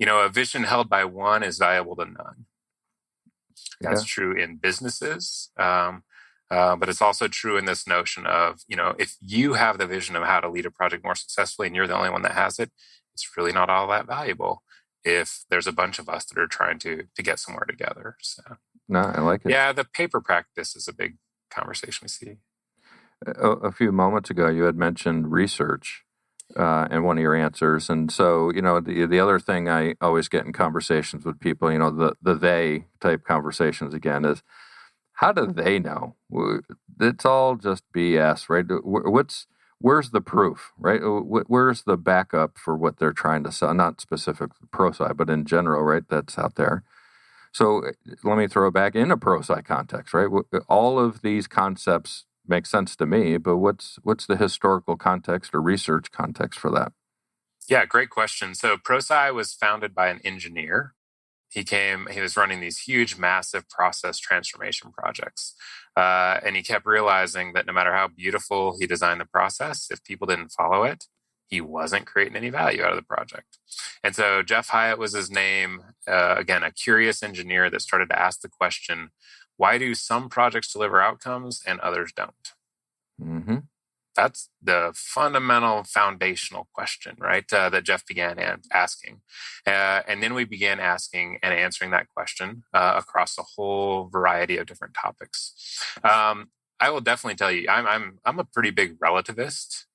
a vision held by one is valuable to none. That's true in businesses. But it's also true in this notion of, if you have the vision of how to lead a project more successfully and you're the only one that has it, it's really not all that valuable if there's a bunch of us that are trying to get somewhere together. So, no, I like it. Yeah, the paper practice is a big conversation we see. A few moments ago, you had mentioned research in one of your answers. And so, the other thing I always get in conversations with people, the they type conversations again, is how do they know? It's all just BS, right? Where's the proof, right? Where's the backup for what they're trying to sell? Not specific to Prosci, but in general, right? That's out there. So let me throw it back in a Prosci context, right? All of these concepts make sense to me, but what's the historical context or research context for that? Yeah, great question. So Prosci was founded by an engineer. He was running these huge, massive process transformation projects. And he kept realizing that no matter how beautiful he designed the process, if people didn't follow it, he wasn't creating any value out of the project. And so Jeff Hyatt was his name. Again, a curious engineer that started to ask the question, why do some projects deliver outcomes and others don't? Mm-hmm. That's the fundamental foundational question, right? That Jeff began asking. And then we began asking and answering that question across a whole variety of different topics. I will definitely tell you, I'm a pretty big relativist.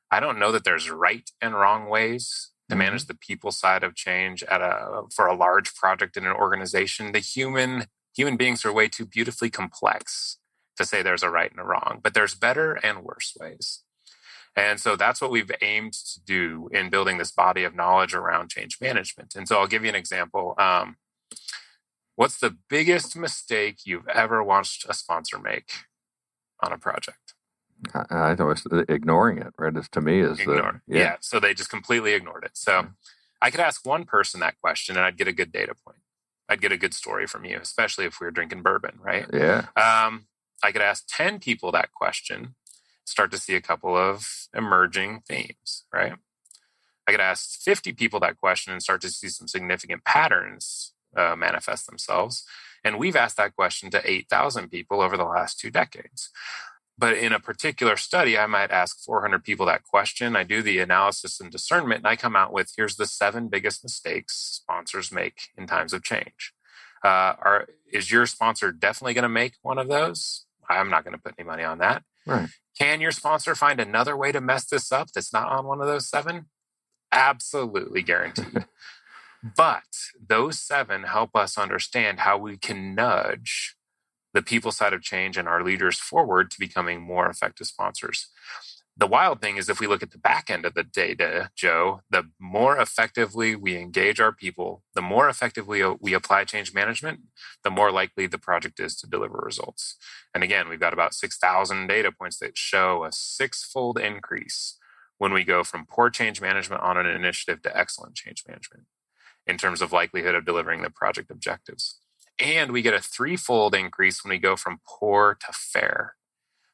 I don't know that there's right and wrong ways to manage the people side of change for a large project in an organization. The human beings are way too beautifully complex to say there's a right and a wrong, but there's better and worse ways. And so that's what we've aimed to do in building this body of knowledge around change management. And so I'll give you an example. What's the biggest mistake you've ever watched a sponsor make on a project? I thought it was ignoring it, right? To me is Yeah. So they just completely ignored it. So I could ask one person that question and I'd get a good data point. I'd get a good story from you, especially if we were drinking bourbon, right? Yeah. I could ask 10 people that question, start to see a couple of emerging themes, right? I could ask 50 people that question and start to see some significant patterns manifest themselves. And we've asked that question to 8,000 people over the last 2 decades. But in a particular study, I might ask 400 people that question. I do the analysis and discernment, and I come out with, here's the 7 biggest mistakes sponsors make in times of change. Is your sponsor definitely going to make one of those? I'm not going to put any money on that. Right. Can your sponsor find another way to mess this up that's not on one of those 7? Absolutely guaranteed. But those 7 help us understand how we can nudge the people side of change and our leaders forward to becoming more effective sponsors. The wild thing is if we look at the back end of the data, Joe, the more effectively we engage our people, the more effectively we apply change management, the more likely the project is to deliver results. And again, we've got about 6,000 data points that show a 6-fold increase when we go from poor change management on an initiative to excellent change management. in terms of likelihood of delivering the project objectives. And we get a threefold increase when we go from poor to fair,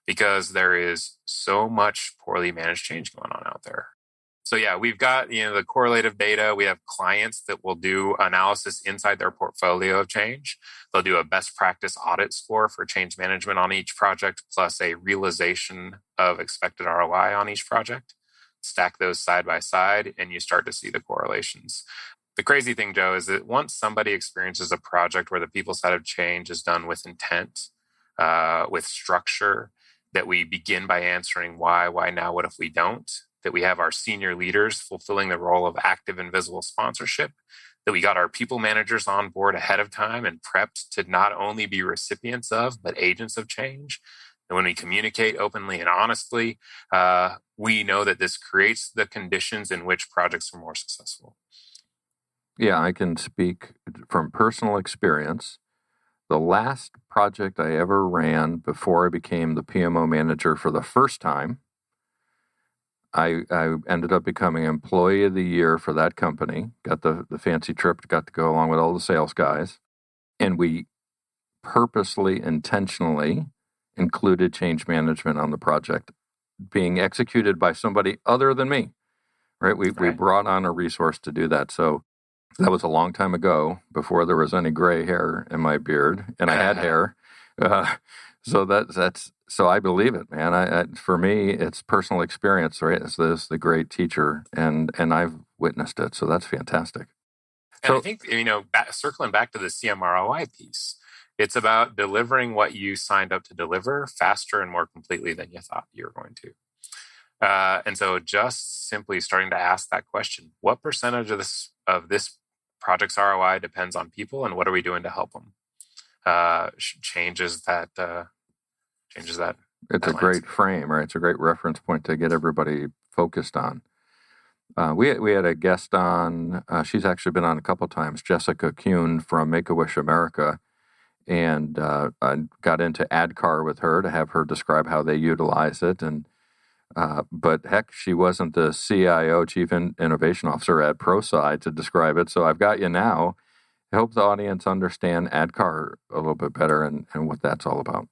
because there is so much poorly managed change going on out there. So yeah, we've got the correlative data. We have clients that will do analysis inside their portfolio of change. They'll do a best practice audit score for change management on each project, plus a realization of expected ROI on each project. Stack those side by side, and you start to see the correlations. The crazy thing, Joe, is that once somebody experiences a project where the people side of change is done with intent, with structure, that we begin by answering why now, what if we don't, that we have our senior leaders fulfilling the role of active and visible sponsorship, that we got our people managers on board ahead of time and prepped to not only be recipients of, but agents of change. And when we communicate openly and honestly, we know that this creates the conditions in which projects are more successful. Yeah, I can speak from personal experience. The last project I ever ran before I became the PMO manager for the first time, I ended up becoming Employee of the Year for that company, got the fancy trip, got to go along with all the sales guys, and we purposely, intentionally included change management on the project being executed by somebody other than me, right? We brought on a resource to do that. So that was a long time ago, before there was any gray hair in my beard, and I had hair. So that's so I believe it, man. For me, it's personal experience, right? It's the great teacher, and I've witnessed it. So that's fantastic. And I think, circling back to the CMROI piece, it's about delivering what you signed up to deliver faster and more completely than you thought you were going to. And so just simply starting to ask that question, what percentage of this project's ROI depends on people, and what are we doing to help them? Changes that. It's a great frame, right? It's a great reference point to get everybody focused on. We had a guest on. She's actually been on a couple times. Jessica Kuhn from Make-A-Wish America, and I got into ADKAR with her to have her describe how they utilize it. And but heck, she wasn't the CIO, Chief Innovation Officer at Prosci, to describe it. So I've got you now. I hope the audience understand ADKAR a little bit better and what that's all about.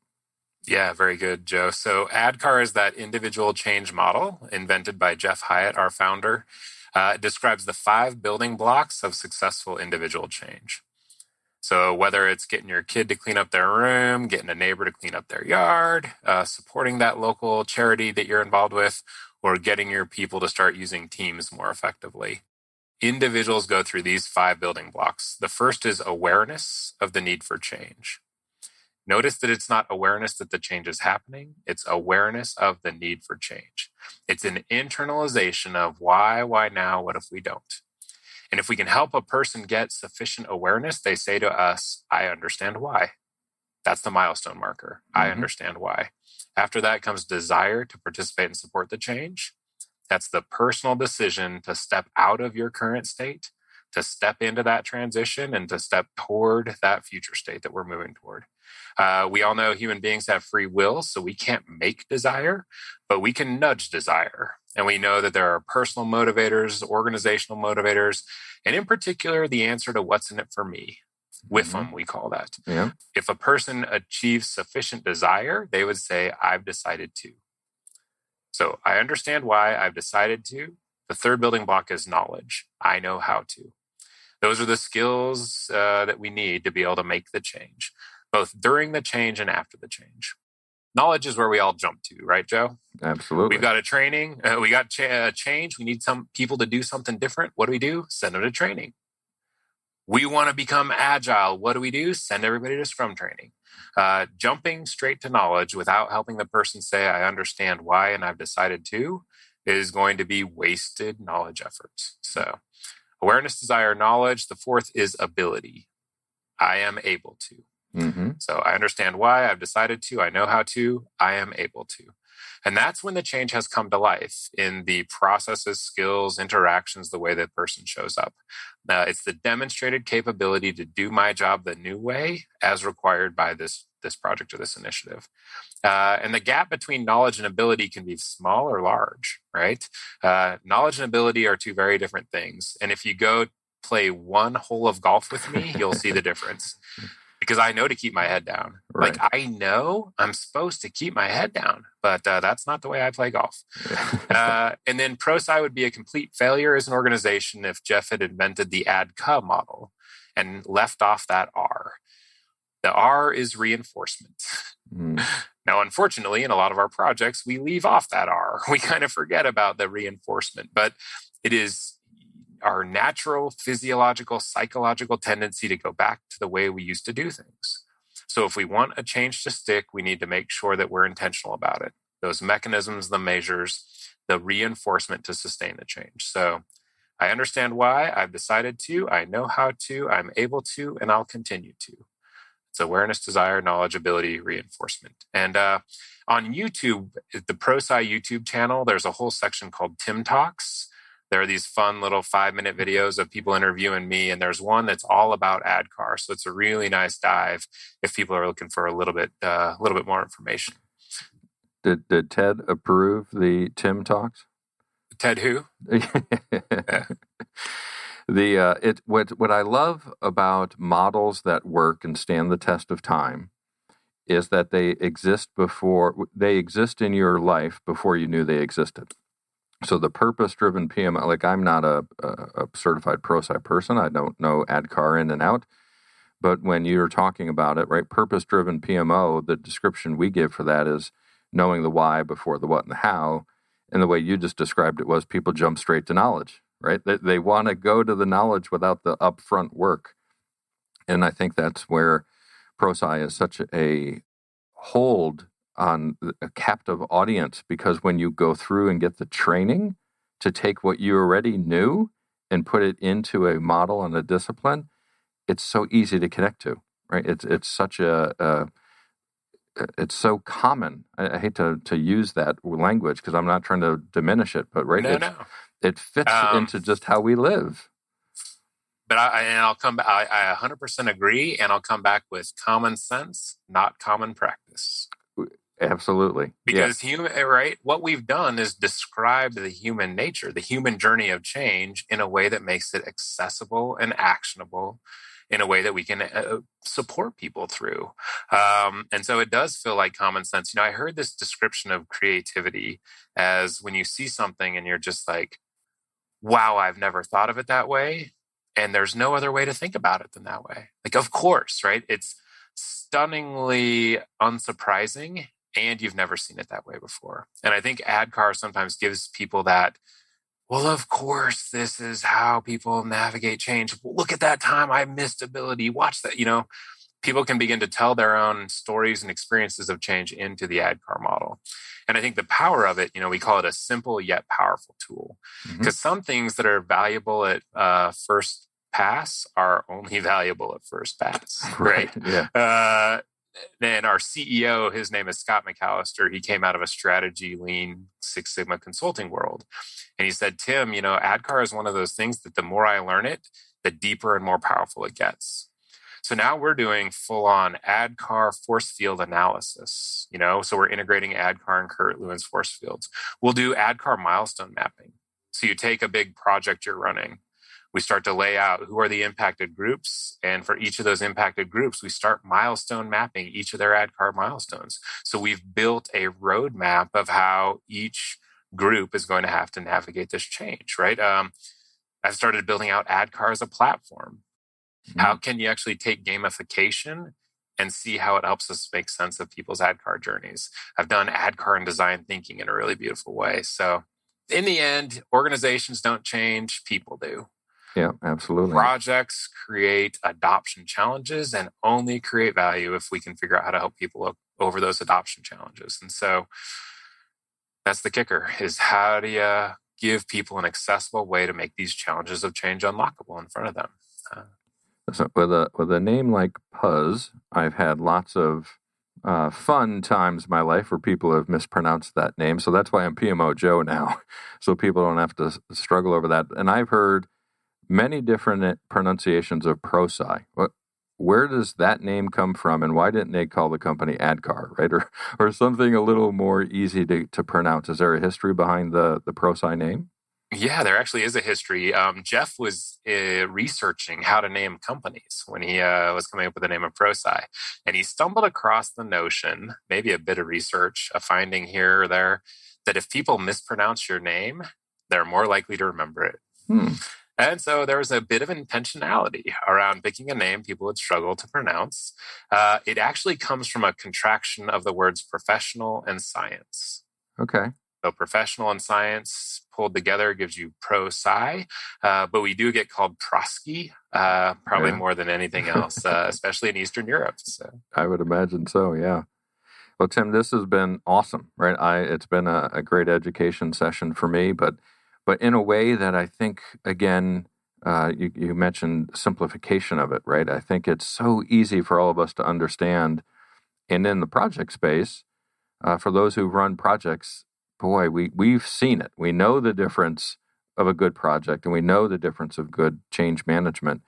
Yeah, very good, Joe. So ADKAR is that individual change model invented by Jeff Hyatt, our founder. It describes the 5 building blocks of successful individual change. So whether it's getting your kid to clean up their room, getting a neighbor to clean up their yard, supporting that local charity that you're involved with, or getting your people to start using Teams more effectively. Individuals go through these 5 building blocks. The first is awareness of the need for change. Notice that it's not awareness that the change is happening. It's awareness of the need for change. It's an internalization of why now, what if we don't? And if we can help a person get sufficient awareness, they say to us, I understand why. That's the milestone marker. I understand why. After that comes desire to participate and support the change. That's the personal decision to step out of your current state, to step into that transition, and to step toward that future state that we're moving toward. We all know human beings have free will, so we can't make desire, but we can nudge desire. And we know that there are personal motivators, organizational motivators, and in particular, the answer to what's in it for me. WIFM, we call that. Yeah. If a person achieves sufficient desire, they would say, I've decided to. So I understand why, I've decided to. The third building block is knowledge. I know how to. Those are the skills that we need to be able to make the change, both during the change and after the change. Knowledge is where we all jump to, right, Joe? Absolutely. We've got a training. We got change. We need some people to do something different. What do? Send them to training. We want to become agile. What do? Send everybody to Scrum training. Jumping straight to knowledge without helping the person say, I understand why and I've decided to, is going to be wasted knowledge efforts. So awareness, desire, knowledge. The fourth is ability. I am able to. So I understand why, I've decided to, I know how to, I am able to. And that's when the change has come to life in the processes, skills, interactions, the way that person shows up. It's the demonstrated capability to do my job the new way as required by this project or this initiative. And the gap between knowledge and ability can be small or large, right? Knowledge and ability are 2 very different things. And if you go play one hole of golf with me, you'll see the difference. Because I know to keep my head down. Right. Like, I know I'm supposed to keep my head down, but that's not the way I play golf. And then Prosci would be a complete failure as an organization if Jeff had invented the ADKAR model and left off that R. The R is reinforcement. Now, unfortunately, in a lot of our projects, we leave off that R. We kind of forget about the reinforcement, but it is our natural physiological, psychological tendency to go back to the way we used to do things. So if we want a change to stick, we need to make sure that we're intentional about it. Those mechanisms, the measures, the reinforcement to sustain the change. So I understand why, I've decided to, I know how to, I'm able to, and I'll continue to. It's awareness, desire, knowledge, ability, reinforcement. And on YouTube, the Prosci YouTube channel, there's a whole section called Tim Talks. There are these fun little 5-minute videos of people interviewing me, and there's one that's all about ADKAR. So it's a really nice dive if people are looking for a little bit more information. Did Ted approve the Tim Talks? Ted who? Yeah. What I love about models that work and stand the test of time is that they exist in your life before you knew they existed. So the purpose-driven PMO, like I'm not a certified Prosci person. I don't know ADKAR in and out. But when you're talking about it, right, purpose-driven PMO, the description we give for that is knowing the why before the what and the how. And the way you just described it was people jump straight to knowledge, right? They want to go to the knowledge without the upfront work. And I think that's where Prosci is such a hold on a captive audience, because when you go through and get the training to take what you already knew and put it into a model and a discipline, it's so easy to connect to, right? It's such it's so common. I hate to use that language because I'm not trying to diminish it, but right, it fits into just how we live. But I'll come back. I 100% agree, and I'll come back with common sense, not common practice. Absolutely. Because right? What we've done is describe the human nature, the human journey of change in a way that makes it accessible and actionable, in a way that we can support people through. And so it does feel like common sense. I heard this description of creativity as when you see something and you're just like, wow, I've never thought of it that way. And there's no other way to think about it than that way. Like, of course, right? It's stunningly unsurprising, and you've never seen it that way before. And I think ADKAR sometimes gives people that, well, of course, this is how people navigate change. Look at that time I missed ability. Watch that. People can begin to tell their own stories and experiences of change into the ADKAR model. And I think the power of it, we call it a simple yet powerful tool. Because some things that are valuable at first pass are only valuable at first pass, right? Yeah. And our CEO, his name is Scott McAllister. He came out of a strategy, lean, Six Sigma consulting world. And he said, Tim, ADKAR is one of those things that the more I learn it, the deeper and more powerful it gets. So now we're doing full-on ADKAR force field analysis, so we're integrating ADKAR and Kurt Lewin's force fields. We'll do ADKAR milestone mapping. So you take a big project you're running. We start to lay out who are the impacted groups. And for each of those impacted groups, we start milestone mapping each of their ADKAR milestones. So we've built a roadmap of how each group is going to have to navigate this change, right? I've started building out ADKAR as a platform. How can you actually take gamification and see how it helps us make sense of people's ADKAR journeys? I've done ADKAR and design thinking in a really beautiful way. So in the end, organizations don't change, people do. Yeah, absolutely. Projects create adoption challenges and only create value if we can figure out how to help people over those adoption challenges. And so that's the kicker, is how do you give people an accessible way to make these challenges of change unlockable in front of them? So with a name like Puzz, I've had lots of fun times in my life where people have mispronounced that name. So that's why I'm PMO Joe now, so people don't have to struggle over that. And I've heard many different pronunciations of Prosci. Where does that name come from, and why didn't they call the company ADKAR, right? Or something a little more easy to pronounce? Is there a history behind the Prosci name? Yeah, there actually is a history. Jeff was researching how to name companies when he was coming up with the name of Prosci. And he stumbled across the notion, maybe a bit of research, a finding here or there, that if people mispronounce your name, they're more likely to remember it. And so there was a bit of intentionality around picking a name people would struggle to pronounce. It actually comes from a contraction of the words professional and science. Okay. So professional and science pulled together gives you pro-sci, but we do get called Prosci, probably more than anything else, especially in Eastern Europe. So I would imagine so, yeah. Well, Tim, this has been awesome, right? It's been a great education session for me, but in a way that I think, again, you mentioned simplification of it, right? I think it's so easy for all of us to understand. And in the project space, for those who run projects, boy, we've seen it. We know the difference of a good project, and we know the difference of good change management.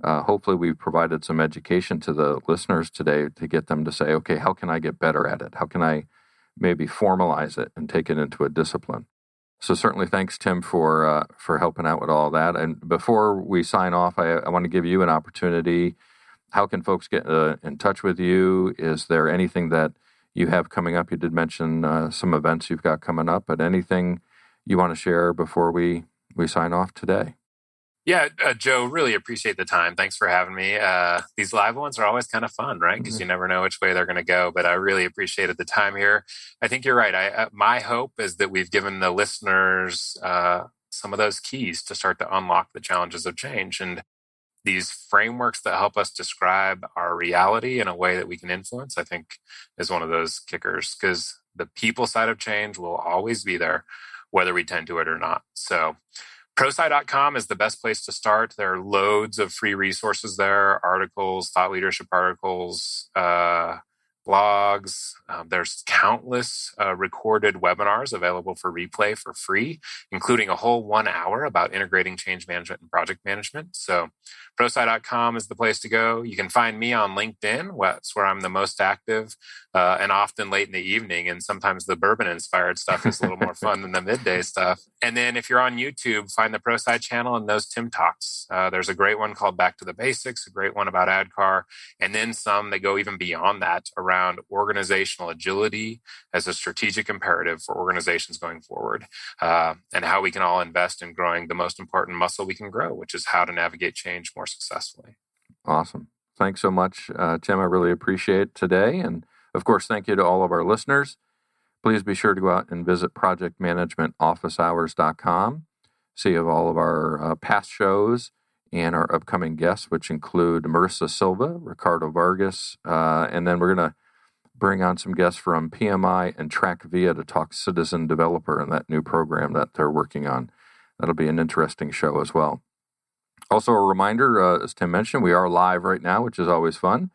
Hopefully, we've provided some education to the listeners today to get them to say, okay, how can I get better at it? How can I maybe formalize it and take it into a discipline? So certainly thanks, Tim, for helping out with all that. And before we sign off, I want to give you an opportunity. How can folks get in touch with you? Is there anything that you have coming up? You did mention some events you've got coming up, but anything you want to share before we sign off today? Yeah, Joe, really appreciate the time. Thanks for having me. These live ones are always kind of fun, right? Because you never know which way they're going to go. But I really appreciated the time here. I think you're right. My hope is that we've given the listeners some of those keys to start to unlock the challenges of change. And these frameworks that help us describe our reality in a way that we can influence, I think, is one of those kickers. Because the people side of change will always be there, whether we tend to it or not. So Prosci.com is the best place to start. There are loads of free resources there, articles, thought leadership articles, blogs. There's countless recorded webinars available for replay for free, including a whole 1 hour about integrating change management and project management. So Prosci.com is the place to go. You can find me on LinkedIn. That's where I'm the most active, and often late in the evening. And sometimes the bourbon-inspired stuff is a little more fun than the midday stuff. And then if you're on YouTube, find the Prosci channel and those Tim Talks. There's a great one called Back to the Basics, a great one about ADKAR, and then some that go even beyond that around organizational agility as a strategic imperative for organizations going forward, and how we can all invest in growing the most important muscle we can grow, which is how to navigate change more successfully. Awesome. Thanks so much, Tim. I really appreciate today. And of course, thank you to all of our listeners. Please be sure to go out and visit projectmanagementofficehours.com. See all of our past shows and our upcoming guests, which include Marissa Silva, Ricardo Vargas, and then we're going to bring on some guests from PMI and TrackVia to talk citizen developer and that new program that they're working on. That'll be an interesting show as well. Also, a reminder, as Tim mentioned, we are live right now, which is always fun.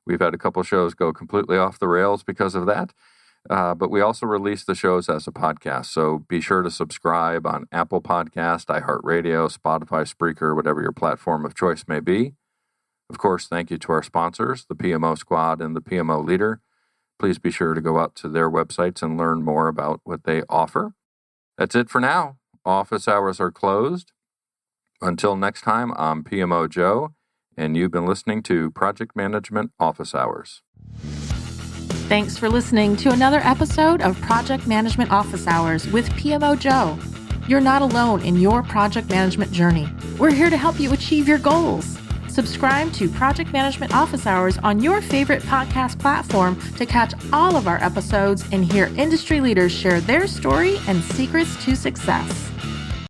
We've had a couple shows go completely off the rails because of that. But we also release the shows as a podcast. So be sure to subscribe on Apple Podcast, iHeartRadio, Spotify, Spreaker, whatever your platform of choice may be. Of course, thank you to our sponsors, the PMO Squad and the PMO Leader. Please be sure to go out to their websites and learn more about what they offer. That's it for now. Office hours are closed. Until next time, I'm PMO Joe, and you've been listening to Project Management Office Hours. Thanks for listening to another episode of Project Management Office Hours with PMO Joe. You're not alone in your project management journey. We're here to help you achieve your goals. Subscribe to Project Management Office Hours on your favorite podcast platform to catch all of our episodes and hear industry leaders share their story and secrets to success.